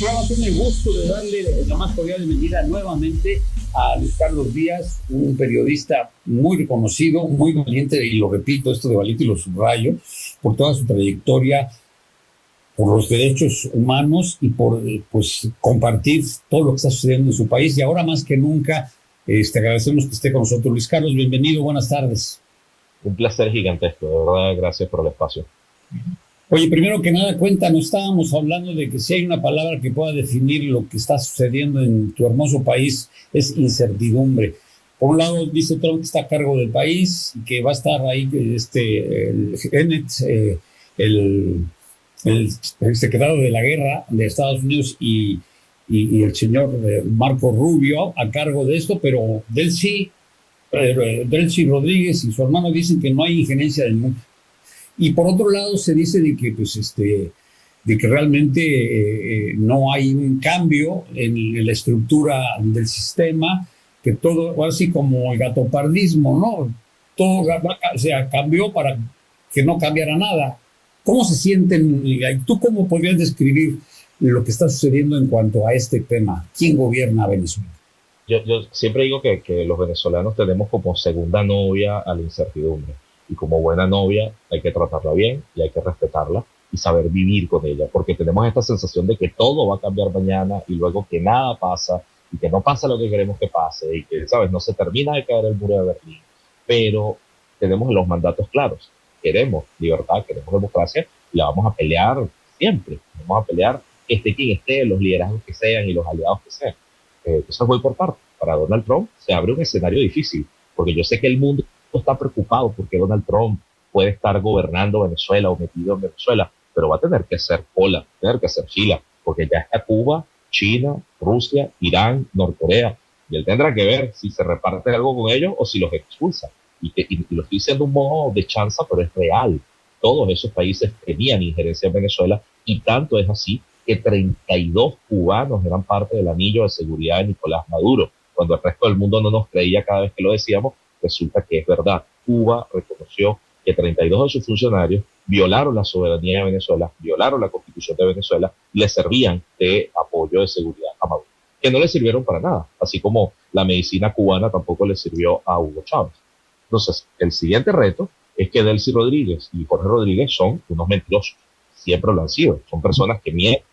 Vamos a tener el gusto de darle la más cordial bienvenida nuevamente a Luis Carlos Díaz, un periodista muy reconocido, muy valiente, y lo repito, esto de valiente y lo subrayo, por toda su trayectoria, por los derechos humanos y por pues compartir todo lo que está sucediendo en su país. Y ahora más que nunca, agradecemos que esté con nosotros. Luis Carlos, bienvenido, buenas tardes. Un placer gigantesco, de verdad, gracias por el espacio. Oye, primero que nada, cuéntanos, estábamos hablando de que si hay una palabra que pueda definir lo que está sucediendo en tu hermoso país, es incertidumbre. Por un lado, dice Trump que está a cargo del país, que va a estar ahí el Bennett, el secretario de la Guerra de Estados Unidos y el señor Marco Rubio a cargo de esto, pero Delcy Rodríguez y su hermano dicen que no hay injerencia del mundo. Y por otro lado se dice de que de que realmente no hay un cambio en la estructura del sistema, que todo, así como el gatopardismo, ¿no? Todo cambió para que no cambiara nada. ¿Cómo se sienten? ¿Tú cómo podrías describir lo que está sucediendo en cuanto a este tema? ¿Quién gobierna Venezuela? Yo siempre digo que los venezolanos tenemos como segunda novia a la incertidumbre. Y como buena novia hay que tratarla bien y hay que respetarla y saber vivir con ella, porque tenemos esta sensación de que todo va a cambiar mañana y luego que nada pasa y que no pasa lo que queremos que pase y que, ¿sabes? No se termina de caer el muro de Berlín, pero tenemos los mandatos claros. Queremos libertad, queremos democracia y la vamos a pelear siempre. Vamos a pelear esté quien esté, los liderazgos que sean y los aliados que sean. Entonces voy por parte. Para Donald Trump se abre un escenario difícil, porque yo sé que el mundo está preocupado porque Donald Trump puede estar gobernando Venezuela o metido en Venezuela, pero va a tener que hacer cola, tener que hacer fila, porque ya está Cuba, China, Rusia, Irán, Norcorea, y él tendrá que ver si se reparte algo con ellos o si los expulsa. Y lo estoy diciendo de un modo de chanza, pero es real. Todos esos países tenían injerencia en Venezuela y tanto es así que 32 cubanos eran parte del anillo de seguridad de Nicolás Maduro. Cuando el resto del mundo no nos creía cada vez que lo decíamos, resulta que es verdad. Cuba reconoció que 32 de sus funcionarios violaron la soberanía de Venezuela, violaron la constitución de Venezuela y le servían de apoyo de seguridad a Maduro, que no le sirvieron para nada, así como la medicina cubana tampoco le sirvió a Hugo Chávez. Entonces, el siguiente reto es que Delcy Rodríguez y Jorge Rodríguez son unos mentirosos, siempre lo han sido, son personas que mienten,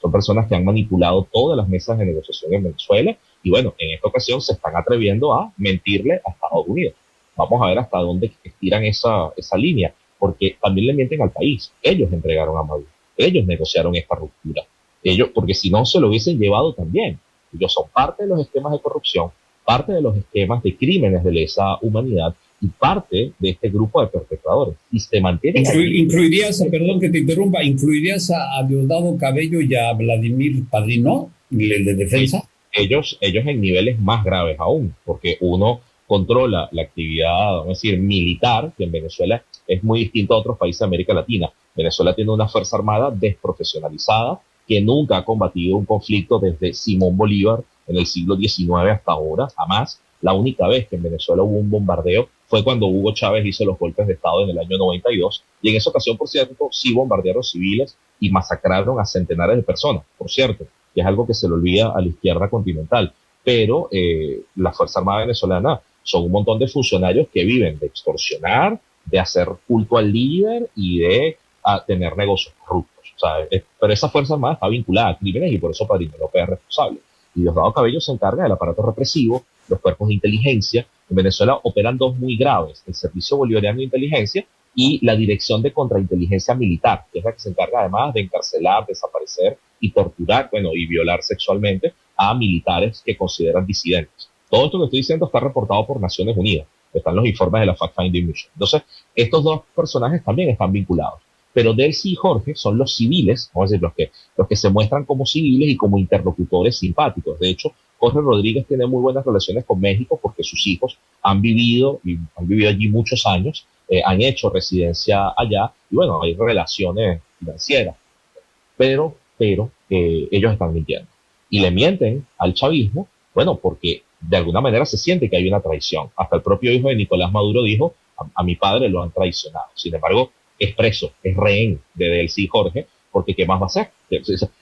son personas que han manipulado todas las mesas de negociación en Venezuela y bueno, en esta ocasión se están atreviendo a mentirle a Estados Unidos. Vamos a ver hasta dónde estiran esa línea, porque también le mienten al país. Ellos entregaron a Maduro, ellos negociaron esta ruptura, ellos, porque si no se lo hubiesen llevado también. Ellos son parte de los esquemas de corrupción, parte de los esquemas de crímenes de lesa humanidad y parte de este grupo de perpetradores. Y se mantienen ¿Incluirías, perdón que te interrumpa, incluirías a Diosdado Cabello y a Vladimir Padrino, el de defensa? Ellos en niveles más graves aún, porque uno controla la actividad, vamos a decir, militar, que en Venezuela es muy distinto a otros países de América Latina. Venezuela tiene una fuerza armada desprofesionalizada que nunca ha combatido un conflicto desde Simón Bolívar en el siglo XIX hasta ahora, jamás. La única vez que en Venezuela hubo un bombardeo fue cuando Hugo Chávez hizo los golpes de Estado en el año 92, y en esa ocasión, por cierto, sí bombardearon civiles y masacraron a centenares de personas, por cierto, que es algo que se le olvida a la izquierda continental. Pero la Fuerza Armada venezolana son un montón de funcionarios que viven de extorsionar, de hacer culto al líder y de tener negocios corruptos. O sea, pero esa Fuerza Armada está vinculada a crímenes y por eso Padrino López es responsable. Y Diosdado Cabello se encarga del aparato represivo, los cuerpos de inteligencia. En Venezuela operan dos muy graves: el Servicio Bolivariano de Inteligencia y la Dirección de Contrainteligencia Militar, que es la que se encarga además de encarcelar, desaparecer y torturar, bueno, y violar sexualmente a militares que consideran disidentes. Todo esto que estoy diciendo está reportado por Naciones Unidas, están los informes de la Fact-Finding Mission. Entonces, estos dos personajes también están vinculados. Pero Delcy y Jorge son los civiles, vamos a decir, los que se muestran como civiles y como interlocutores simpáticos. De hecho, Jorge Rodríguez tiene muy buenas relaciones con México porque sus hijos han vivido allí muchos años, han hecho residencia allá y bueno, hay relaciones financieras. Pero ellos están mintiendo. Y le mienten al chavismo, bueno, porque de alguna manera se siente que hay una traición. Hasta el propio hijo de Nicolás Maduro dijo, a mi padre lo han traicionado. Sin embargo, es preso, es rehén de Delcy y Jorge, porque ¿qué más va a hacer?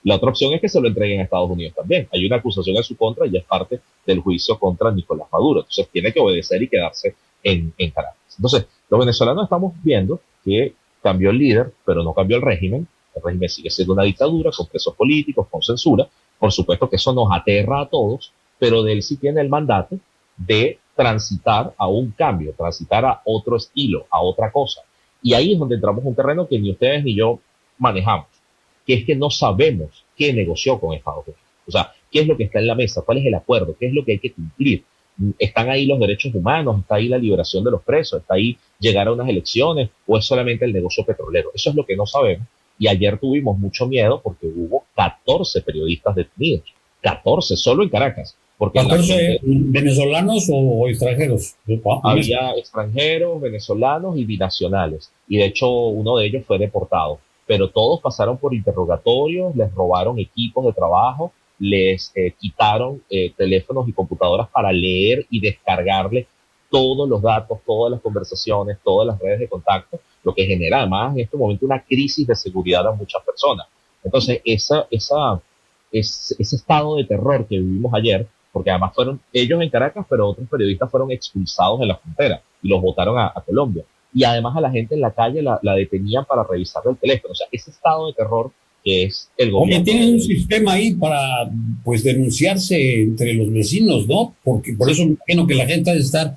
La otra opción es que se lo entreguen a Estados Unidos también. Hay una acusación en su contra y es parte del juicio contra Nicolás Maduro. Entonces tiene que obedecer y quedarse en Caracas. Entonces, los venezolanos estamos viendo que cambió el líder, pero no cambió el régimen. El régimen sigue siendo una dictadura con presos políticos, con censura. Por supuesto que eso nos aterra a todos, pero de él sí tiene el mandato de transitar a un cambio, transitar a otro estilo, a otra cosa. Y ahí es donde entramos en un terreno que ni ustedes ni yo manejamos, que es que no sabemos qué negoció con Estados Unidos. O sea, qué es lo que está en la mesa, cuál es el acuerdo, qué es lo que hay que cumplir. ¿Están ahí los derechos humanos? ¿Está ahí la liberación de los presos? ¿Está ahí llegar a unas elecciones? ¿O es solamente el negocio petrolero? Eso es lo que no sabemos. Y ayer tuvimos mucho miedo porque hubo 14 periodistas detenidos. 14 solo en Caracas. Porque 14 venezolanos o extranjeros. Había extranjeros, venezolanos y binacionales. Y de hecho uno de ellos fue deportado. Pero todos pasaron por interrogatorios, les robaron equipos de trabajo, les quitaron teléfonos y computadoras para leer y descargarle todos los datos, todas las conversaciones, todas las redes de contacto, lo que genera además en este momento una crisis de seguridad a muchas personas. Entonces, ese estado de terror que vivimos ayer, porque además fueron ellos en Caracas, pero otros periodistas fueron expulsados de la frontera y los botaron a Colombia. Y además a la gente en la calle la detenían para revisarle el teléfono. O sea, ese estado de terror que es el gobierno. Oye, tienen un sistema ahí para, pues, denunciarse entre los vecinos, ¿no? Porque por eso me imagino que la gente ha de estar,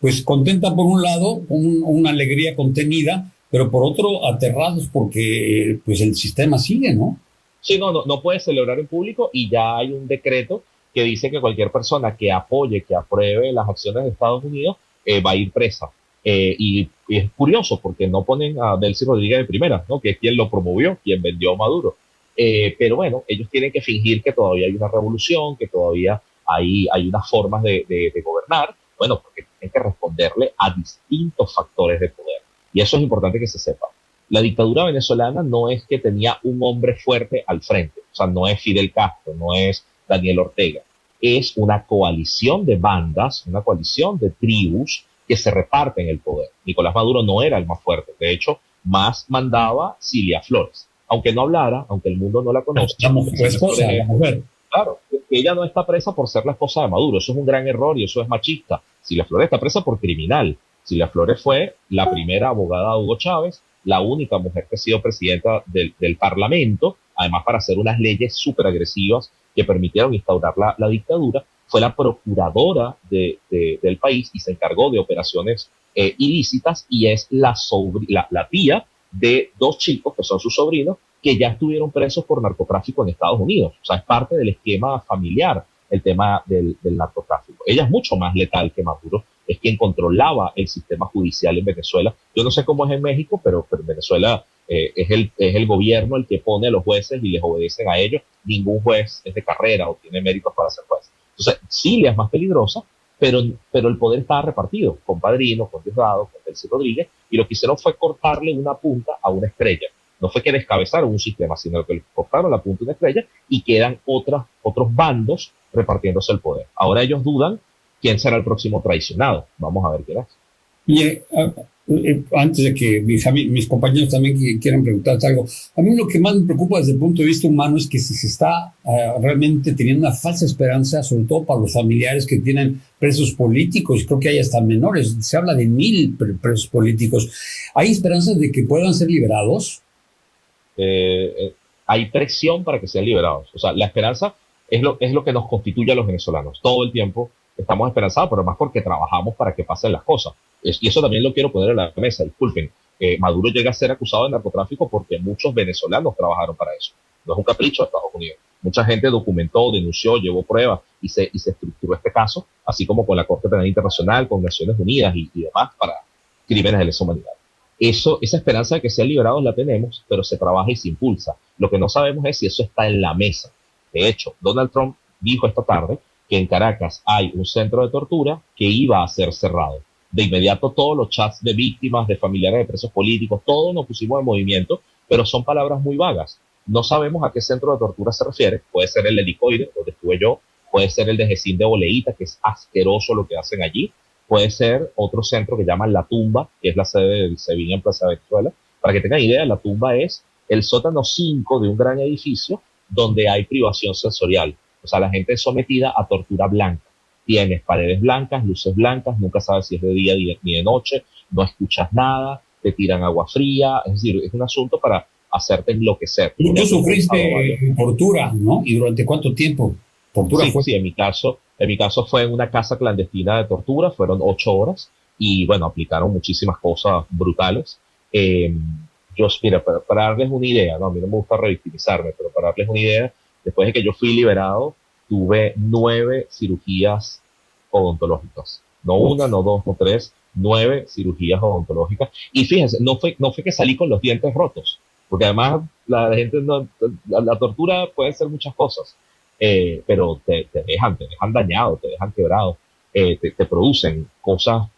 pues, contenta por un lado, con una alegría contenida, pero por otro, aterrados porque, pues, el sistema sigue, ¿no? Sí, no puede celebrar en público y ya hay un decreto que dice que cualquier persona que apoye, que apruebe las acciones de Estados Unidos va a ir presa. Y es curioso porque no ponen a Delcy Rodríguez de primera, ¿no? Que es quien lo promovió, quien vendió a Maduro. Pero bueno, ellos tienen que fingir que todavía hay una revolución, que todavía hay unas formas de gobernar, bueno, porque tienen que responderle a distintos factores de poder. Y eso es importante que se sepa. La dictadura venezolana no es que tenía un hombre fuerte al frente, o sea, no es Fidel Castro, no es Daniel Ortega, es una coalición de bandas, una coalición de tribus que se reparten el poder. Nicolás Maduro no era el más fuerte, de hecho, más mandaba Cilia Flores. Aunque no hablara, aunque el mundo no la conozca. La mujer. Claro, ella no está presa por ser la esposa de Maduro, eso es un gran error y eso es machista. Cilia Flores está presa por criminal. Cilia Flores fue la primera abogada de Hugo Chávez, la única mujer que ha sido presidenta del Parlamento, además para hacer unas leyes súper agresivas que permitieron instaurar la dictadura. Fue la procuradora del país y se encargó de operaciones ilícitas y es la tía de dos chicos que son sus sobrinos que ya estuvieron presos por narcotráfico en Estados Unidos. O sea, es parte del esquema familiar el tema del narcotráfico. Ella es mucho más letal que Maduro, es quien controlaba el sistema judicial en Venezuela. Yo no sé cómo es en México, pero en Venezuela es el gobierno el que pone a los jueces y les obedecen a ellos. Ningún juez es de carrera o tiene méritos para ser juez. Entonces, Cilia es más peligrosa, pero el poder estaba repartido, con Padrino, con Diosdado, con Delcy Rodríguez, y lo que hicieron fue cortarle una punta a una estrella. No fue que descabezaron un sistema, sino que le cortaron la punta a una estrella y quedan otros bandos repartiéndose el poder. Ahora ellos dudan quién será el próximo traicionado. Vamos a ver quién es. Y antes de que mis compañeros también quieran preguntarte algo, a mí lo que más me preocupa desde el punto de vista humano es que si se está realmente teniendo una falsa esperanza, sobre todo para los familiares que tienen presos políticos, creo que hay hasta menores, se habla de 1,000 presos políticos. ¿Hay esperanzas de que puedan ser liberados? Hay presión para que sean liberados. O sea, la esperanza es lo que nos constituye a los venezolanos. Todo el tiempo estamos esperanzados, pero más porque trabajamos para que pasen las cosas. Y eso también lo quiero poner en la mesa. Disculpen, Maduro llega a ser acusado de narcotráfico porque muchos venezolanos trabajaron para eso. No es un capricho de Estados Unidos. Mucha gente documentó, denunció, llevó pruebas y se estructuró este caso, así como con la Corte Penal Internacional, con Naciones Unidas y demás para crímenes de lesa humanidad. Esa esperanza de que sean liberados la tenemos, pero se trabaja y se impulsa. Lo que no sabemos es si eso está en la mesa. De hecho, Donald Trump dijo esta tarde que en Caracas hay un centro de tortura que iba a ser cerrado. De inmediato todos los chats de víctimas, de familiares de presos políticos, todos nos pusimos en movimiento, pero son palabras muy vagas. No sabemos a qué centro de tortura se refiere. Puede ser el Helicoide, donde estuve yo, puede ser el de Jecín de Boleíta, que es asqueroso lo que hacen allí, puede ser otro centro que llaman La Tumba, que es la sede del SEBIN en Plaza Venezuela. Para que tengan idea, La Tumba es el sótano 5 de un gran edificio donde hay privación sensorial. O sea, la gente es sometida a tortura blanca. Tienes paredes blancas, luces blancas, nunca sabes si es de día ni de noche, no escuchas nada, te tiran agua fría, es decir, es un asunto para hacerte enloquecer. Tú sufriste tortura, ¿no? ¿Y durante cuánto tiempo? ¿Tortura Sí, fue? sí, en mi caso fue en una casa clandestina de tortura, fueron 8 horas y bueno, aplicaron muchísimas cosas brutales. Eh, mira, para darles una idea, ¿no? A mí no me gusta revictimizarme, pero para darles una idea, después de que yo fui liberado, tuve 9 cirugías odontológicas. No una, no dos, no tres, 9 cirugías odontológicas. Y fíjense, no fue que salí con los dientes rotos, porque además la gente la tortura puede ser muchas cosas, pero te dejan dañado, te dejan quebrado, te producen cosas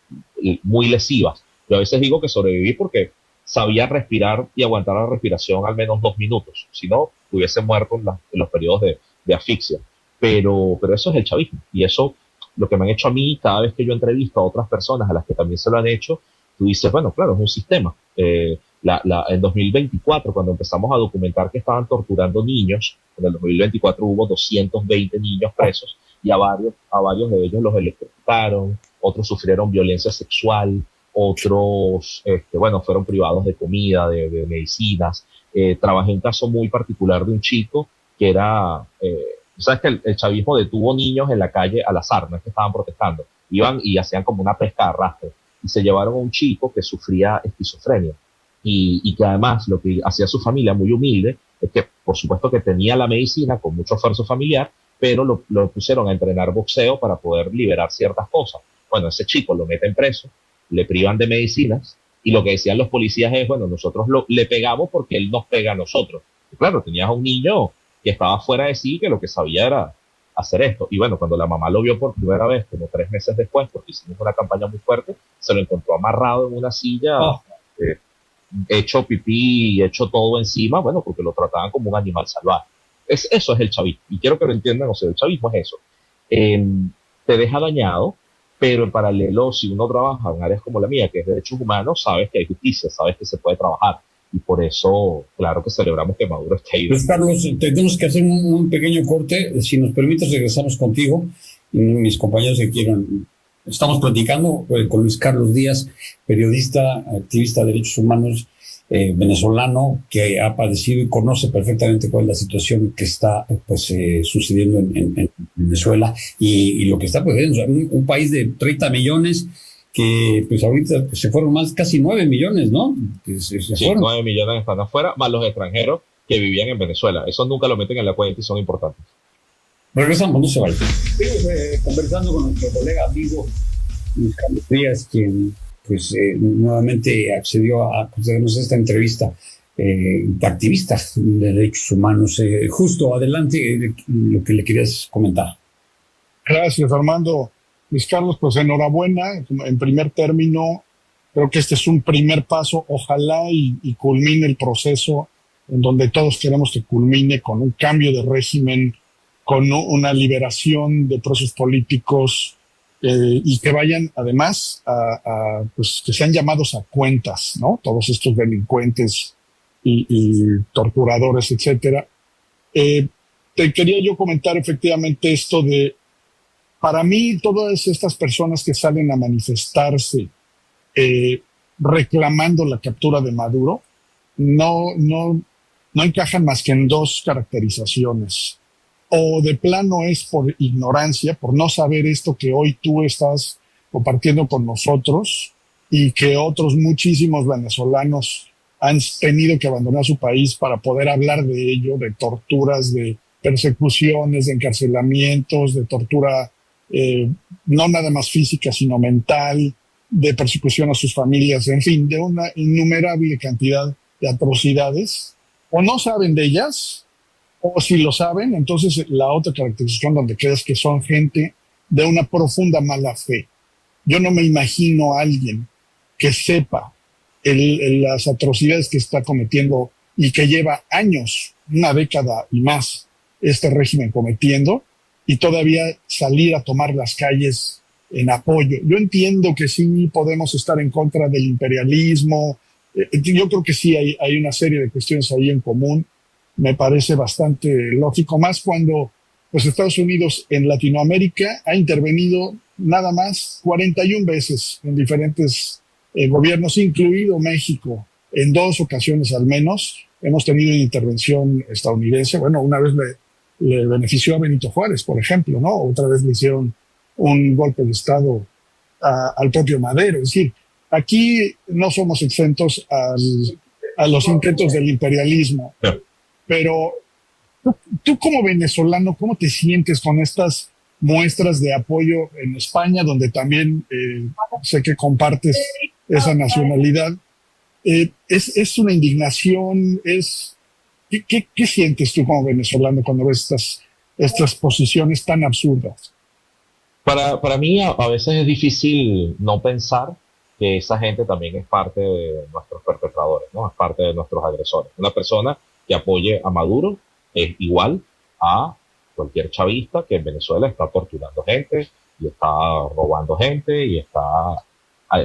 muy lesivas. Yo a veces digo que sobreviví porque sabía respirar y aguantar la respiración al menos 2 minutos, si no, hubiese muerto en los periodos de asfixia. Pero eso es el chavismo, y eso, lo que me han hecho a mí, cada vez que yo entrevisto a otras personas a las que también se lo han hecho, tú dices, bueno, claro, es un sistema. En 2024, cuando empezamos a documentar que estaban torturando niños, en el 2024 hubo 220 niños presos, y a varios de ellos los electrocutaron, otros sufrieron violencia sexual, otros, bueno, fueron privados de comida, de medicinas. Trabajé un caso muy particular de un chico que era, sabes que el chavismo detuvo niños en la calle al azar, no es que estaban protestando, iban y hacían como una pesca de arrastre, y se llevaron a un chico que sufría esquizofrenia, y que además lo que hacía su familia muy humilde es que, por supuesto, que tenía la medicina con mucho esfuerzo familiar, pero lo pusieron a entrenar boxeo para poder liberar ciertas cosas. Bueno, ese chico lo meten preso, le privan de medicinas, y lo que decían los policías es, bueno, nosotros le pegamos porque él nos pega a nosotros. Y claro, tenías a un niño que estaba fuera de sí, que lo que sabía era hacer esto. Y bueno, cuando la mamá lo vio por primera vez, como 3 meses después, porque hicimos una campaña muy fuerte, se lo encontró amarrado en una silla, hecho pipí y hecho todo encima, bueno, porque lo trataban como un animal salvaje. Eso es el chavismo, y quiero que lo entiendan, o sea, el chavismo es eso. Te deja dañado, pero en paralelo, si uno trabaja en áreas como la mía, que es derechos humanos, sabes que hay justicia, sabes que se puede trabajar, y por eso, claro que celebramos que Maduro esté ahí. Pues Carlos, tenemos que hacer un pequeño corte. Si nos permites, regresamos contigo. Mis compañeros que quieran. Estamos platicando con Luis Carlos Díaz, periodista, activista de derechos humanos venezolano, que ha padecido y conoce perfectamente cuál es la situación que está sucediendo en Venezuela y lo que está sucediendo. O sea, un país de 30 millones que pues ahorita se fueron más, casi 9 millones, ¿no? Sí, 9 millones están afuera, más los extranjeros que vivían en Venezuela. Eso nunca lo meten en la cuenta y son importantes. Regresamos, no se vayan. Estoy conversando con nuestro colega amigo Luis Carlos Díaz, quien pues nuevamente accedió a concedernos esta entrevista, activista de derechos humanos. Justo, adelante, lo que le querías comentar. Gracias, Armando. Luis Carlos, pues enhorabuena. En primer término, creo que este es un primer paso. Ojalá y culmine el proceso en donde todos queremos que culmine con un cambio de régimen, con una liberación de presos políticos, y que vayan además pues que sean llamados a cuentas, ¿no? Todos estos delincuentes y torturadores, etcétera. Te quería yo comentar efectivamente esto de, para mí, todas estas personas que salen a manifestarse reclamando la captura de Maduro no encajan más que en dos caracterizaciones. O de plano es por ignorancia, por no saber esto que hoy tú estás compartiendo con nosotros y que otros muchísimos venezolanos han tenido que abandonar su país para poder hablar de ello, de torturas, de persecuciones, de encarcelamientos, de tortura no nada más física, sino mental, de persecución a sus familias, en fin, de una innumerable cantidad de atrocidades. O no saben de ellas, o si lo saben, entonces la otra caracterización donde queda es que son gente de una profunda mala fe. Yo no me imagino a alguien que sepa las atrocidades que está cometiendo y que lleva años, una década y más, este régimen cometiendo, y todavía salir a tomar las calles en apoyo. Yo entiendo que sí podemos estar en contra del imperialismo, Yo creo que sí hay una serie de cuestiones ahí en común. Me parece bastante lógico, más cuando pues Estados Unidos en Latinoamérica ha intervenido nada más 41 veces en diferentes gobiernos, incluido México. En 2 ocasiones al menos hemos tenido una intervención estadounidense. Bueno, una vez le benefició a Benito Juárez, por ejemplo, ¿no? Otra vez le hicieron un golpe de Estado al propio Madero. Es decir, aquí no somos exentos a los intentos del imperialismo. Pero tú como venezolano, ¿cómo te sientes con estas muestras de apoyo en España, donde también sé que compartes esa nacionalidad? Es una indignación, ¿qué sientes tú como venezolano cuando ves estas posiciones tan absurdas? Para mí a veces es difícil no pensar que esa gente también es parte de nuestros perpetradores, ¿no? Es parte de nuestros agresores. Una persona que apoye a Maduro es igual a cualquier chavista que en Venezuela está torturando gente y está robando gente y está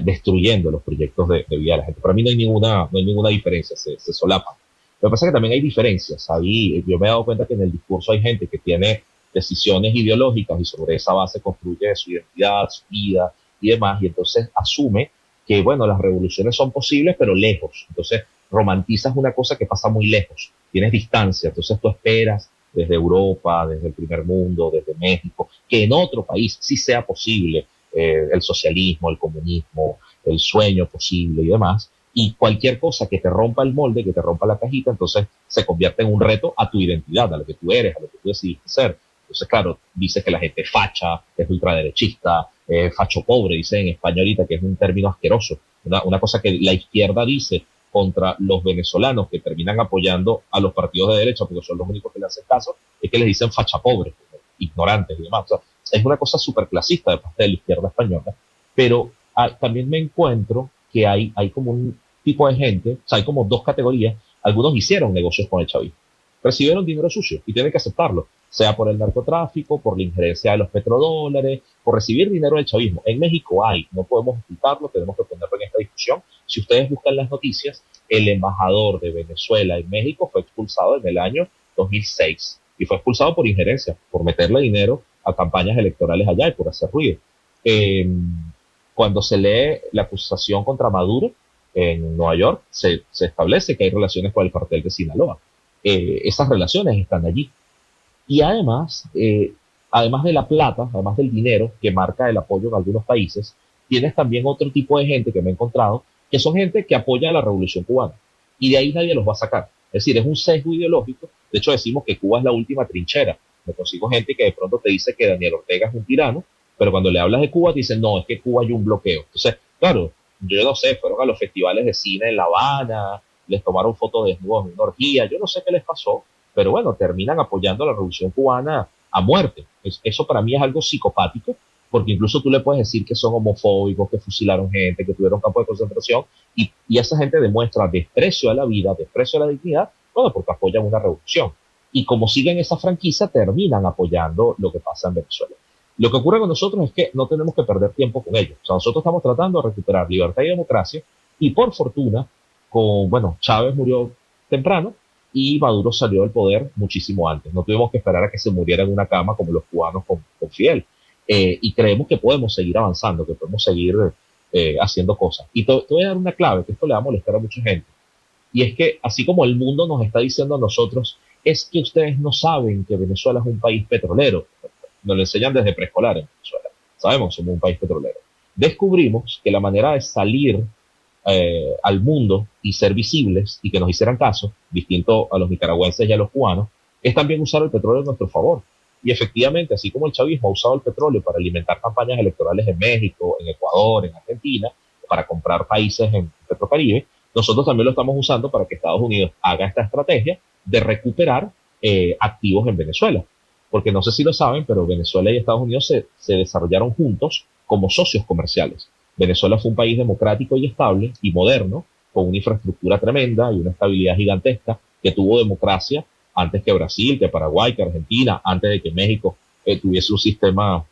destruyendo los proyectos de vida de la gente. Para mí no hay ninguna diferencia, se solapan. Lo que pasa es que también hay diferencias. Ahí yo me he dado cuenta que en el discurso hay gente que tiene decisiones ideológicas y sobre esa base construye su identidad, su vida y demás, y entonces asume que, bueno, las revoluciones son posibles, pero lejos. Entonces romantizas una cosa que pasa muy lejos, tienes distancia, entonces tú esperas desde Europa, desde el primer mundo, desde México, que en otro país sí sea posible el socialismo, el comunismo, el sueño posible y demás, y cualquier cosa que te rompa el molde, que te rompa la cajita, entonces se convierte en un reto a tu identidad, a lo que tú eres, a lo que tú decidiste ser. Entonces, claro, dice que la gente facha, es ultraderechista, facho pobre, dice en España ahorita, que es un término asqueroso, una cosa que la izquierda dice contra los venezolanos que terminan apoyando a los partidos de derecha, porque son los únicos que le hacen caso, es que les dicen facha pobre, ignorantes y demás. O sea, es una cosa súper clasista de parte de la izquierda española, pero también me encuentro que hay como un tipo de gente, o sea, hay como 2 categorías. Algunos hicieron negocios con el chavismo, recibieron dinero sucio y tienen que aceptarlo, sea por el narcotráfico, por la injerencia de los petrodólares, por recibir dinero del chavismo. En México hay, no podemos ocultarlo, tenemos que ponerlo en esta discusión. Si ustedes buscan las noticias, el embajador de Venezuela en México fue expulsado en el año 2006 y fue expulsado por injerencia, por meterle dinero a campañas electorales allá y por hacer ruido. Cuando se lee la acusación contra Maduro en Nueva York, se establece que hay relaciones con el cartel de Sinaloa. Esas relaciones están allí. Y además de la plata, además del dinero que marca el apoyo en algunos países, tienes también otro tipo de gente que me he encontrado, que son gente que apoya a la revolución cubana. Y de ahí nadie los va a sacar. Es decir, es un sesgo ideológico. De hecho, decimos que Cuba es la última trinchera. Me consigo gente que de pronto te dice que Daniel Ortega es un tirano, pero cuando le hablas de Cuba te dicen, no, es que Cuba hay un bloqueo. Entonces, claro, yo no sé, fueron a los festivales de cine en La Habana, les tomaron fotos desnudos en una orgía, yo no sé qué les pasó, pero bueno, terminan apoyando a la revolución cubana a muerte. Eso para mí es algo psicopático, porque incluso tú le puedes decir que son homofóbicos, que fusilaron gente, que tuvieron campos de concentración, y esa gente demuestra desprecio a la vida, desprecio a la dignidad, bueno, porque apoyan una revolución. Y como siguen esa franquicia, terminan apoyando lo que pasa en Venezuela. Lo que ocurre con nosotros es que no tenemos que perder tiempo con ellos. O sea, nosotros estamos tratando de recuperar libertad y democracia, y por fortuna, Chávez murió temprano y Maduro salió del poder muchísimo antes. No tuvimos que esperar a que se muriera en una cama como los cubanos con Fidel. Y creemos que podemos seguir avanzando, que podemos seguir haciendo cosas. Y te voy a dar una clave, que esto le va a molestar a mucha gente. Y es que, así como el mundo nos está diciendo a nosotros, es que ustedes no saben que Venezuela es un país petrolero. Nos lo enseñan desde preescolar en Venezuela. Sabemos, somos un país petrolero. Descubrimos que la manera de salir al mundo y ser visibles y que nos hicieran caso, distinto a los nicaragüenses y a los cubanos, es también usar el petróleo a nuestro favor. Y efectivamente, así como el chavismo ha usado el petróleo para alimentar campañas electorales en México, en Ecuador, en Argentina, para comprar países en Petrocaribe, nosotros también lo estamos usando para que Estados Unidos haga esta estrategia de recuperar activos en Venezuela. Porque no sé si lo saben, pero Venezuela y Estados Unidos se desarrollaron juntos como socios comerciales. Venezuela fue un país democrático y estable y moderno, con una infraestructura tremenda y una estabilidad gigantesca, que tuvo democracia antes que Brasil, que Paraguay, que Argentina, antes de que México tuviese un sistema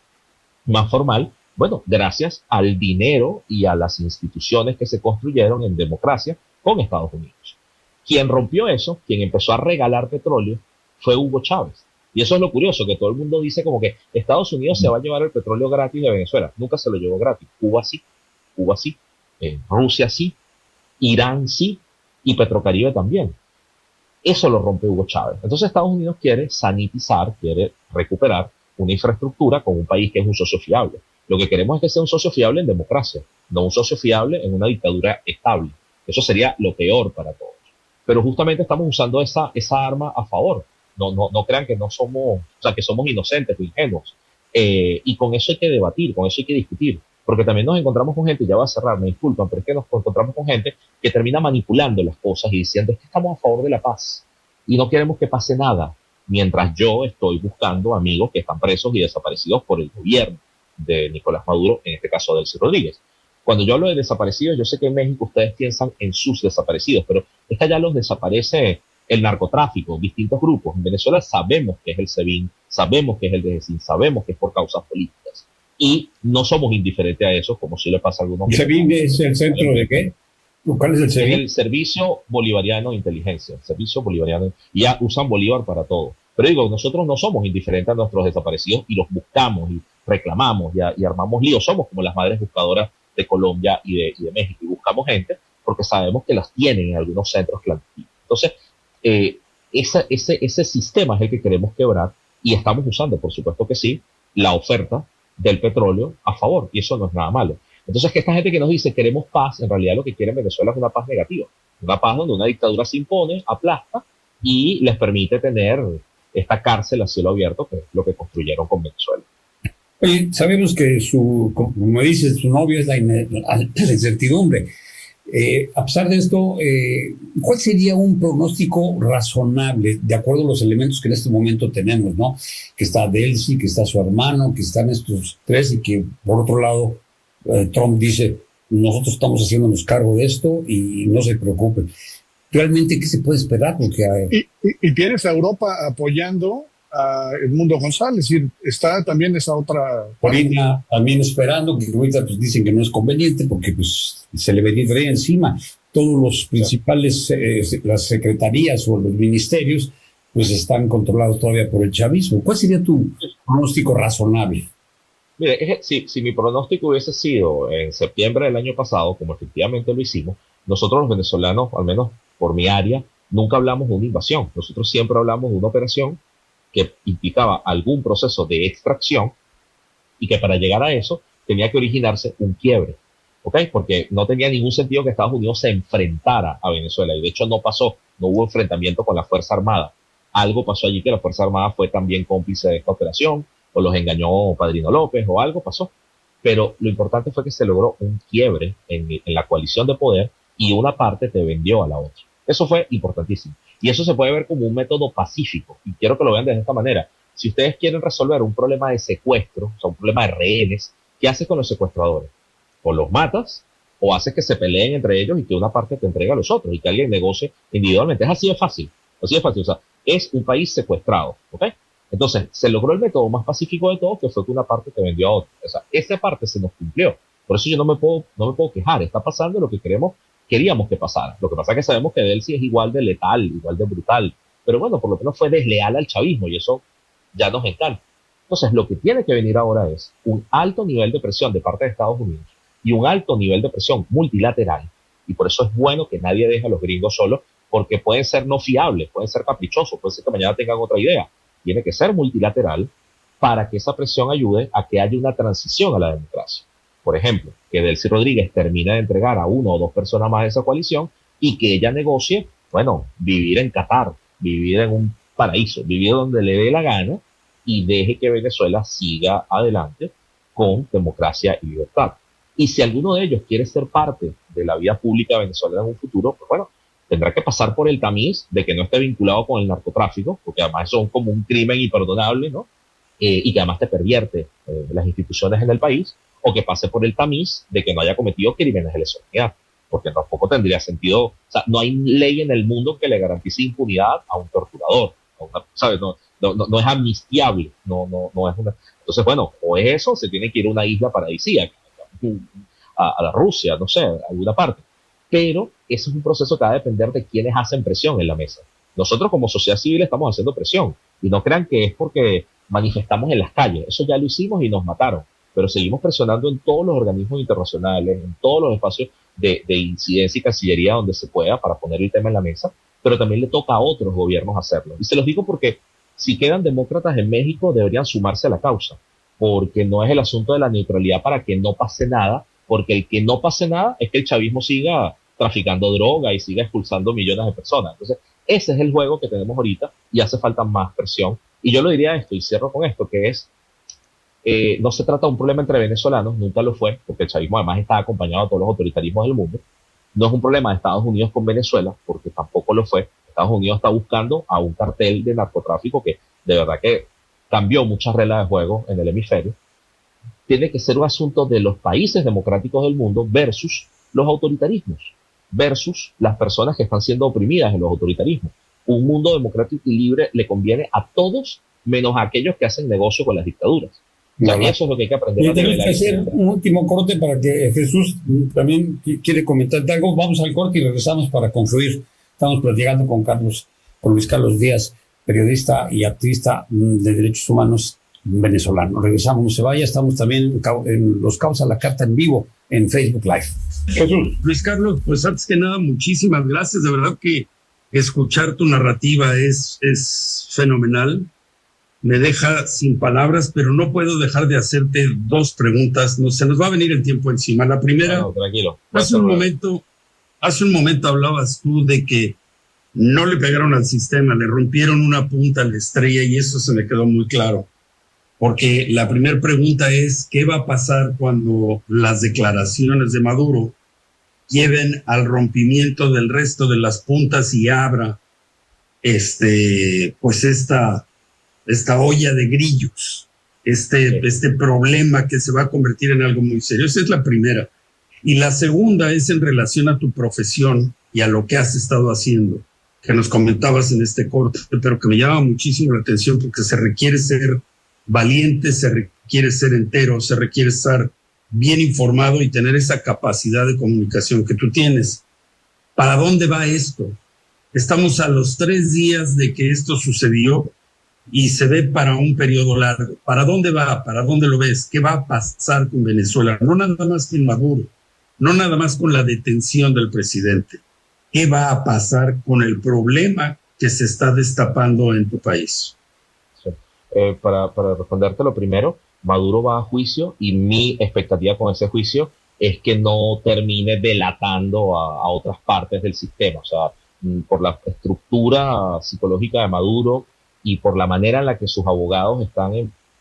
más formal. Bueno, gracias al dinero y a las instituciones que se construyeron en democracia con Estados Unidos. Quien rompió eso, quien empezó a regalar petróleo, fue Hugo Chávez. Y eso es lo curioso, que todo el mundo dice como que Estados Unidos se va a llevar el petróleo gratis de Venezuela. Nunca se lo llevó gratis. Cuba sí, Rusia sí, Irán sí, y Petrocaribe también. Eso lo rompe Hugo Chávez. Entonces Estados Unidos quiere sanitizar, quiere recuperar una infraestructura con un país que es un socio fiable. Lo que queremos es que sea un socio fiable en democracia, no un socio fiable en una dictadura estable. Eso sería lo peor para todos. Pero justamente estamos usando esa arma a favor. No crean que no somos, o sea, que somos inocentes o ingenuos. Y con eso hay que debatir, con eso hay que discutir. Porque también nos encontramos con gente, ya va a cerrar, me disculpan, pero es que nos encontramos con gente que termina manipulando las cosas y diciendo es que estamos a favor de la paz y no queremos que pase nada, mientras yo estoy buscando amigos que están presos y desaparecidos por el gobierno de Nicolás Maduro, en este caso Delcy Rodríguez. Cuando yo hablo de desaparecidos, yo sé que en México ustedes piensan en sus desaparecidos, pero es que allá los desaparece el narcotráfico, distintos grupos. En Venezuela sabemos que es el SEBIN, sabemos que es el DGCIN, sabemos que es por causas políticas. Y no somos indiferentes a eso, como sí le pasa a algunos. ¿El SEBIN es el centro de qué? ¿Cuál es el SEBIN? Es el Servicio Bolivariano de Inteligencia, el Servicio Bolivariano, y ya usan Bolívar para todo. Pero digo, nosotros no somos indiferentes a nuestros desaparecidos y los buscamos y reclamamos y armamos líos. Somos como las madres buscadoras de Colombia y de México, y buscamos gente porque sabemos que las tienen en algunos centros clandestinos. Entonces, ese sistema es el que queremos quebrar y estamos usando, por supuesto que sí, la oferta del petróleo a favor, y eso no es nada malo. Entonces, que esta gente que nos dice queremos paz, en realidad lo que quiere en Venezuela es una paz negativa, una paz donde una dictadura se impone, aplasta y les permite tener esta cárcel a cielo abierto, que es lo que construyeron con Venezuela. Oye, sabemos que como dices, su novio es la incertidumbre. A pesar de esto, ¿cuál sería un pronóstico razonable de acuerdo a los elementos que en este momento tenemos, ¿no? Que está Delcy, que está su hermano, que están estos tres y que, por otro lado, Trump dice, nosotros estamos haciéndonos cargo de esto y no se preocupen. ¿Realmente qué se puede esperar? Porque, y tienes a Europa apoyando a Edmundo González, es decir, está también esa otra... Corina también esperando, que ahorita pues, dicen que no es conveniente porque pues, se le vendría encima. Todos los principales, las secretarías o los ministerios, pues están controlados todavía por el chavismo. ¿Cuál sería tu pronóstico razonable? Mire, si mi pronóstico hubiese sido en septiembre del año pasado, como efectivamente lo hicimos, nosotros los venezolanos, al menos por mi área, nunca hablamos de una invasión. Nosotros siempre hablamos de una operación que implicaba algún proceso de extracción y que para llegar a eso tenía que originarse un quiebre, ¿ok? Porque no tenía ningún sentido que Estados Unidos se enfrentara a Venezuela y de hecho no pasó, no hubo enfrentamiento con la Fuerza Armada. Algo pasó allí que la Fuerza Armada fue también cómplice de esta operación o los engañó Padrino López o algo pasó. Pero lo importante fue que se logró un quiebre en la coalición de poder y una parte te vendió a la otra. Eso fue importantísimo. Y eso se puede ver como un método pacífico. Y quiero que lo vean de esta manera. Si ustedes quieren resolver un problema de secuestro, o sea, un problema de rehenes, ¿qué haces con los secuestradores? O los matas, o haces que se peleen entre ellos y que una parte te entregue a los otros y que alguien negocie individualmente. Es así de fácil. Así de fácil. O sea, es un país secuestrado. ¿Ok? Entonces, se logró el método más pacífico de todo, que fue que una parte te vendió a otra. O sea, esa parte se nos cumplió. Por eso yo no me puedo quejar. Está pasando lo que queríamos que pasara. Lo que pasa es que sabemos que Delcy es igual de letal, igual de brutal. Pero bueno, por lo menos fue desleal al chavismo y eso ya nos encanta. Entonces, lo que tiene que venir ahora es un alto nivel de presión de parte de Estados Unidos y un alto nivel de presión multilateral. Y por eso es bueno que nadie deje a los gringos solos, porque pueden ser no fiables, pueden ser caprichosos, puede ser que mañana tengan otra idea. Tiene que ser multilateral para que esa presión ayude a que haya una transición a la democracia. Por ejemplo, que Delcy Rodríguez termine de entregar a 1 o 2 personas más de esa coalición y que ella negocie, bueno, vivir en Qatar, vivir en un paraíso, vivir donde le dé la gana y deje que Venezuela siga adelante con democracia y libertad. Y si alguno de ellos quiere ser parte de la vida pública venezolana en un futuro, pues bueno, tendrá que pasar por el tamiz de que no esté vinculado con el narcotráfico, porque además eso es como un crimen imperdonable, ¿no? Y que además te pervierte las instituciones en el país, o que pase por el tamiz de que no haya cometido crímenes de lesa humanidad, porque tampoco tendría sentido. O sea, no hay ley en el mundo que le garantice impunidad a un torturador, ¿sabes? No es amnistiable, no es una. Entonces, bueno, o es eso, o se tiene que ir a una isla paradisíaca, a la Rusia, no sé, a alguna parte. pero ese es un proceso que va a depender de quienes hacen presión en la mesa. Nosotros como sociedad civil estamos haciendo presión, y no crean que es porque manifestamos en las calles, eso ya lo hicimos y nos mataron, pero seguimos presionando en todos los organismos internacionales, en todos los espacios de incidencia y cancillería donde se pueda para poner el tema en la mesa, pero también le toca a otros gobiernos hacerlo. Y se los digo porque si quedan demócratas en México deberían sumarse a la causa, porque no es el asunto de la neutralidad para que no pase nada, porque el que no pase nada es que el chavismo siga traficando droga y siga expulsando millones de personas. Entonces, ese es el juego que tenemos ahorita y hace falta más presión. Y yo lo diría esto, y cierro con esto, que es, no se trata de un problema entre venezolanos, nunca lo fue, porque el chavismo además está acompañado de todos los autoritarismos del mundo. No es un problema de Estados Unidos con Venezuela, porque tampoco lo fue. Estados Unidos está buscando a un cartel de narcotráfico que de verdad que cambió muchas reglas de juego en el hemisferio. Tiene que ser un asunto de los países democráticos del mundo versus los autoritarismos, versus las personas que están siendo oprimidas en los autoritarismos. Un mundo democrático y libre le conviene a todos, menos a aquellos que hacen negocio con las dictaduras. O sea, eso es lo que hay que aprender. Y tenemos que hacer un último corte para que Jesús también quiere comentarte algo. Vamos al corte y regresamos para concluir. Estamos platicando con Luis Carlos Díaz, periodista y activista de derechos humanos venezolano. Regresamos, no se vaya. Estamos también en Los Cabos a la Carta en vivo en Facebook Live. Jesús. Luis Carlos, pues antes que nada, muchísimas gracias. De verdad que escuchar tu narrativa es fenomenal. Me deja sin palabras, pero no puedo dejar de hacerte dos preguntas. No, se nos va a venir el tiempo encima. La primera, no, tranquilo. Hace un momento hablabas tú de que no le pegaron al sistema, le rompieron una punta a la estrella, y eso se me quedó muy claro. Porque la primera pregunta es, ¿qué va a pasar cuando las declaraciones de Maduro lleven al rompimiento del resto de las puntas y abra pues esta olla de grillos, este problema que se va a convertir en algo muy serio? Esa es la primera. Y la segunda es en relación a tu profesión y a lo que has estado haciendo, que nos comentabas en este corte, pero que me llama muchísimo la atención porque se requiere ser valiente, se requiere ser entero, se requiere estar bien informado y tener esa capacidad de comunicación que tú tienes. ¿Para dónde va esto? Estamos a los 3 días de que esto sucedió y se ve para un periodo largo. ¿Para dónde va? ¿Para dónde lo ves? ¿Qué va a pasar con Venezuela? No nada más con Maduro, no nada más con la detención del presidente. ¿Qué va a pasar con el problema que se está destapando en tu país? Para responderte lo primero, Maduro va a juicio y mi expectativa con ese juicio es que no termine delatando a otras partes del sistema. O sea, por la estructura psicológica de Maduro y por la manera en la que sus abogados están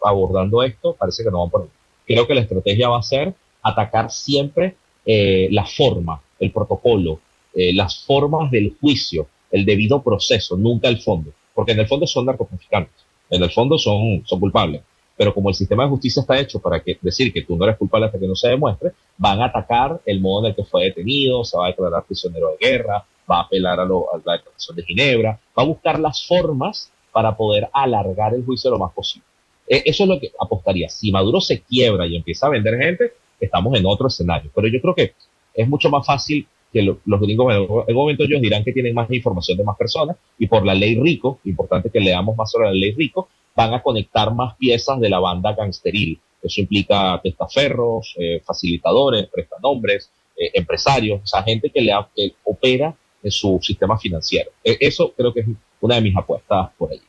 abordando esto, parece que no van por ahí. Creo que la estrategia va a ser atacar siempre la forma, el protocolo, las formas del juicio, el debido proceso, nunca el fondo, porque en el fondo son narcotraficantes. En el fondo son culpables, pero como el sistema de justicia está hecho para decir que tú no eres culpable hasta que no se demuestre, van a atacar el modo en el que fue detenido, se va a declarar prisionero de guerra, va a apelar a la Declaración de Ginebra, va a buscar las formas para poder alargar el juicio lo más posible. Eso es lo que apostaría. Si Maduro se quiebra y empieza a vender gente, estamos en otro escenario, pero yo creo que es mucho más fácil que los gringos en algún momento ellos dirán que tienen más información de más personas y por la ley RICO, importante que leamos más sobre la ley RICO, van a conectar más piezas de la banda gangsteril. Eso implica testaferros, facilitadores, prestanombres, empresarios, o sea, gente que opera en su sistema financiero. Eso creo que es una de mis apuestas por allí.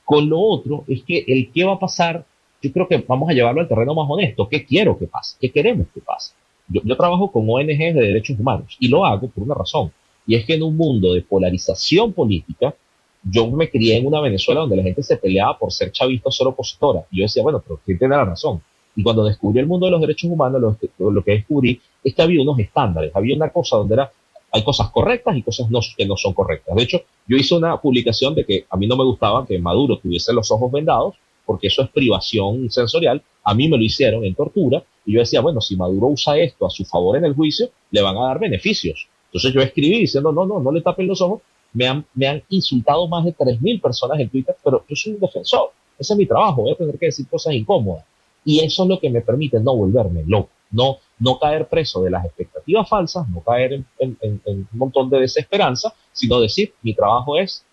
Con lo otro es que el qué va a pasar, yo creo que vamos a llevarlo al terreno más honesto. ¿Qué quiero que pase? ¿Qué queremos que pase? Yo trabajo con ONGs de derechos humanos y lo hago por una razón, y es que en un mundo de polarización política, yo me crié en una Venezuela donde la gente se peleaba por ser chavista o ser opositora, y yo decía, bueno, pero ¿quién tiene la razón? Y cuando descubrí el mundo de los derechos humanos, lo que descubrí es que había unos estándares, había una cosa donde hay cosas correctas y cosas que no son correctas. De hecho, yo hice una publicación de que a mí no me gustaba que Maduro tuviese los ojos vendados, porque eso es privación sensorial. A mí me lo hicieron en tortura, y yo decía, bueno, si Maduro usa esto a su favor en el juicio, le van a dar beneficios. Entonces yo escribí diciendo, no le tapen los ojos. Me han insultado más de 3.000 personas en Twitter, pero yo soy un defensor. Ese es mi trabajo, voy a tener que decir cosas incómodas. Y eso es lo que me permite no volverme loco, no no caer preso de las expectativas falsas, no caer en un montón de desesperanza, sino decir, mi trabajo es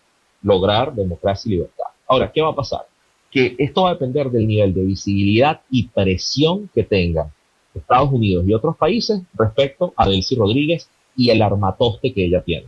lograr democracia y libertad. Ahora, ¿qué va a pasar? Que esto va a depender del nivel de visibilidad y presión que tengan Estados Unidos y otros países respecto a Delcy Rodríguez y el armatoste que ella tiene.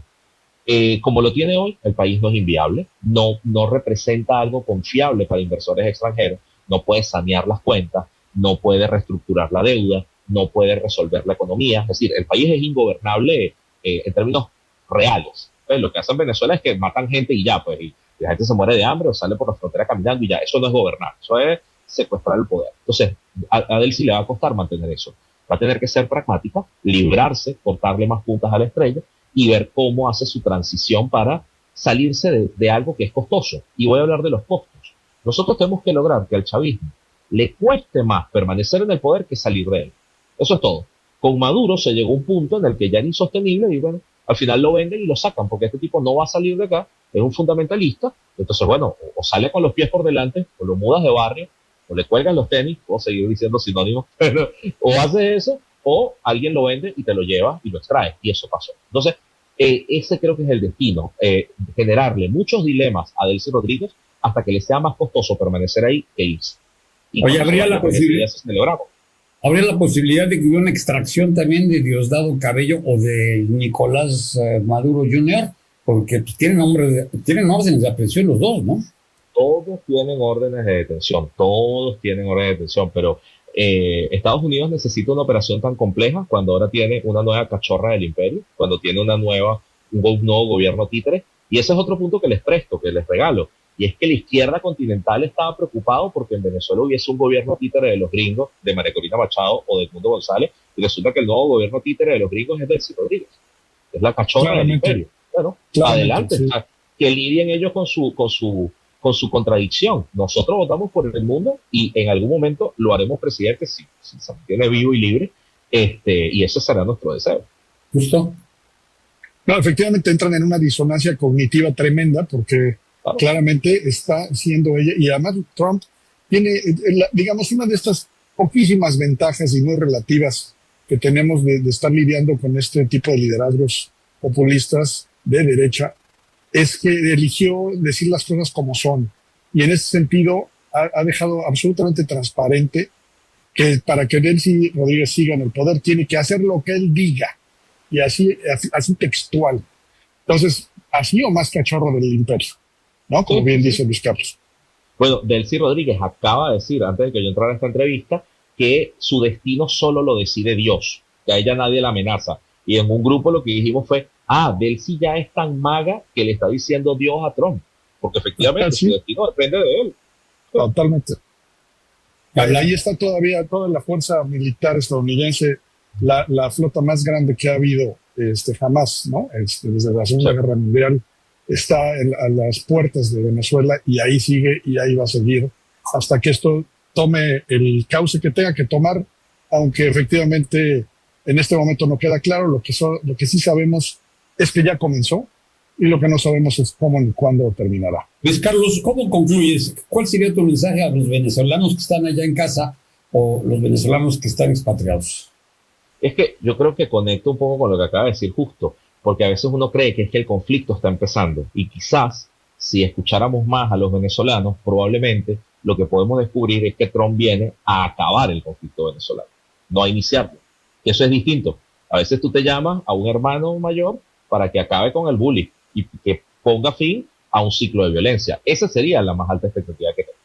Como lo tiene hoy, el país no es inviable, no representa algo confiable para inversores extranjeros, no puede sanear las cuentas, no puede reestructurar la deuda, no puede resolver la economía. Es decir, el país es ingobernable en términos reales. Pues lo que hacen en Venezuela es que matan gente y ya, pues, y la gente se muere de hambre o sale por la frontera caminando y ya. Eso no es gobernar, eso es secuestrar el poder. Entonces, a Delcy le va a costar mantener eso. Va a tener que ser pragmática, librarse, cortarle más puntas a la estrella y ver cómo hace su transición para salirse de algo que es costoso. Y voy a hablar de los costos. Nosotros tenemos que lograr que al chavismo le cueste más permanecer en el poder que salir de él. Eso es todo. Con Maduro se llegó a un punto en el que ya era insostenible y bueno, al final lo venden y lo sacan porque este tipo no va a salir de acá, es un fundamentalista. Entonces, bueno, o sale con los pies por delante, o lo mudas de barrio, o le cuelgan los tenis, puedo seguir diciendo sinónimos, pero o hace eso, o alguien lo vende y te lo lleva y lo extrae. Y eso pasó. Entonces, ese creo que es el destino, generarle muchos dilemas a Delcy Rodríguez hasta que le sea más costoso permanecer ahí que irse. Y oye, habría la posibilidad de que hubiera una extracción también de Diosdado Cabello o de Nicolás Maduro Jr., porque pues, tienen órdenes de aprehensión los dos, ¿no? Todos tienen órdenes de detención, pero Estados Unidos necesita una operación tan compleja cuando ahora tiene una nueva cachorra del imperio, cuando tiene un nuevo gobierno títere, y ese es otro punto que les regalo, y es que la izquierda continental estaba preocupado porque en Venezuela hubiese un gobierno títere de los gringos, de María Corina Machado o de Edmundo González, y resulta que el nuevo gobierno títere de los gringos es Delcy Rodríguez, es la cachorra del imperio. Bueno, adelante, sí. Que lidien ellos con su contradicción. Nosotros votamos por el mundo y en algún momento lo haremos presidente si se mantiene vivo y libre, y ese será nuestro deseo. Justo. No, efectivamente entran en una disonancia cognitiva tremenda porque claramente está siendo ella, y además Trump tiene, digamos, una de estas poquísimas ventajas y muy relativas que tenemos de estar lidiando con este tipo de liderazgos populistas de derecha, es que eligió decir las cosas como son. Y en ese sentido ha dejado absolutamente transparente que para que Delcy Rodríguez siga en el poder tiene que hacer lo que él diga. Y así textual. Entonces, así o más cachorro del imperio, ¿no? Como bien dice Luis Carlos. Bueno, Delcy Rodríguez acaba de decir, antes de que yo entrara a esta entrevista, que su destino solo lo decide Dios, que a ella nadie la amenaza. Y en un grupo lo que dijimos fue, Delcy ya es tan maga que le está diciendo Dios a Trump, porque efectivamente su destino depende de él. Totalmente. Ahí está todavía toda la fuerza militar estadounidense, la flota más grande que ha habido jamás, ¿no? Desde la Segunda Guerra Mundial, está a las puertas de Venezuela y ahí sigue y ahí va a seguir hasta que esto tome el cauce que tenga que tomar, aunque efectivamente en este momento no queda claro. Lo que sí sabemos es que ya comenzó y lo que no sabemos es cómo ni cuándo terminará. Luis Carlos, ¿cómo concluyes? ¿Cuál sería tu mensaje a los venezolanos que están allá en casa o los venezolanos que están expatriados? Es que yo creo que conecto un poco con lo que acaba de decir Justo, porque a veces uno cree que es que el conflicto está empezando y quizás si escucháramos más a los venezolanos, probablemente lo que podemos descubrir es que Trump viene a acabar el conflicto venezolano, no a iniciarlo. Y eso es distinto. A veces tú te llamas a un hermano mayor para que acabe con el bullying y que ponga fin a un ciclo de violencia. Esa sería la más alta expectativa que tengo.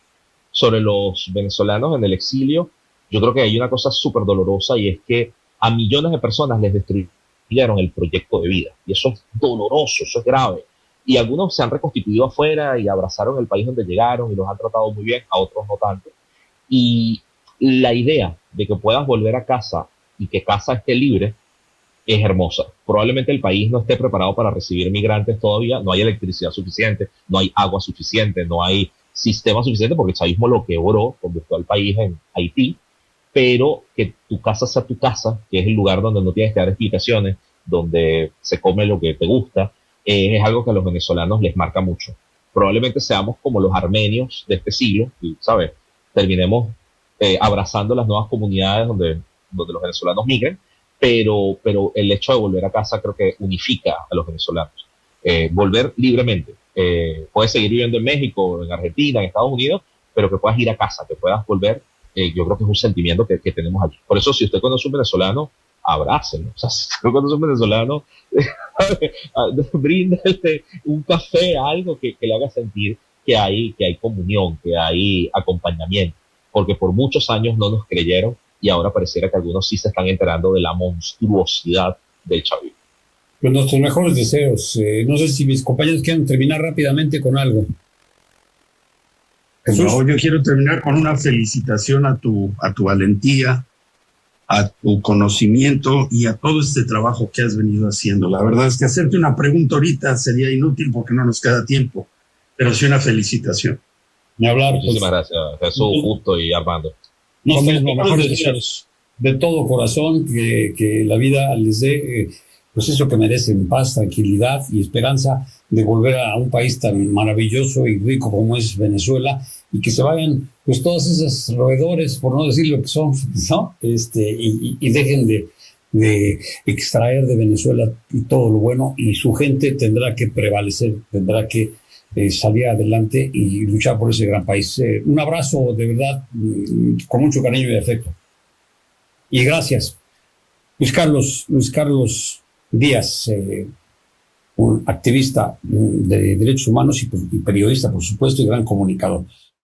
Sobre los venezolanos en el exilio, yo creo que hay una cosa súper dolorosa y es que a millones de personas les destruyeron el proyecto de vida. Y eso es doloroso, eso es grave. Y algunos se han reconstituido afuera y abrazaron el país donde llegaron y los han tratado muy bien, a otros no tanto. Y la idea de que puedas volver a casa y que casa esté libre es hermosa. Probablemente el país no esté preparado para recibir migrantes todavía, no hay electricidad suficiente, no hay agua suficiente, no hay sistema suficiente porque el chavismo lo quebró, convirtió al país en Haití, pero que tu casa sea tu casa, que es el lugar donde no tienes que dar explicaciones, donde se come lo que te gusta, es algo que a los venezolanos les marca mucho. Probablemente seamos como los armenios de este siglo, y, ¿sabes? Terminemos abrazando las nuevas comunidades donde donde los venezolanos migren, pero el hecho de volver a casa creo que unifica a los venezolanos. Volver libremente. Puedes seguir viviendo en México, en Argentina, en Estados Unidos, pero que puedas ir a casa, que puedas volver, yo creo que es un sentimiento que tenemos aquí. Por eso, si usted conoce un venezolano, abrácelo. O sea, si usted conoce un venezolano, bríndale un café, algo que le haga sentir que hay comunión, que hay acompañamiento, porque por muchos años no nos creyeron y ahora pareciera que algunos sí se están enterando de la monstruosidad del chavismo. Pues nuestros mejores deseos. No sé si mis compañeros quieren terminar rápidamente con algo. Jesús. No, yo quiero terminar con una felicitación a tu valentía, a tu conocimiento y a todo este trabajo que has venido haciendo. La verdad es que hacerte una pregunta ahorita sería inútil porque no nos queda tiempo, pero sí una felicitación. Ni hablar. Muchísimas gracias, Jesús, Justo y Armando. Nuestros mejores deseos de todo corazón, que la vida les dé pues eso que merecen, paz, tranquilidad y esperanza de volver a un país tan maravilloso y rico como es Venezuela, y que se vayan pues todos esos roedores, por no decir lo que son, ¿no? Y dejen de extraer de Venezuela todo lo bueno, y su gente tendrá que prevalecer, tendrá que salir adelante y luchar por ese gran país. Un abrazo de verdad, con mucho cariño y afecto. Y gracias. Luis Carlos Díaz, un activista de derechos humanos y periodista, por supuesto, y gran comunicador.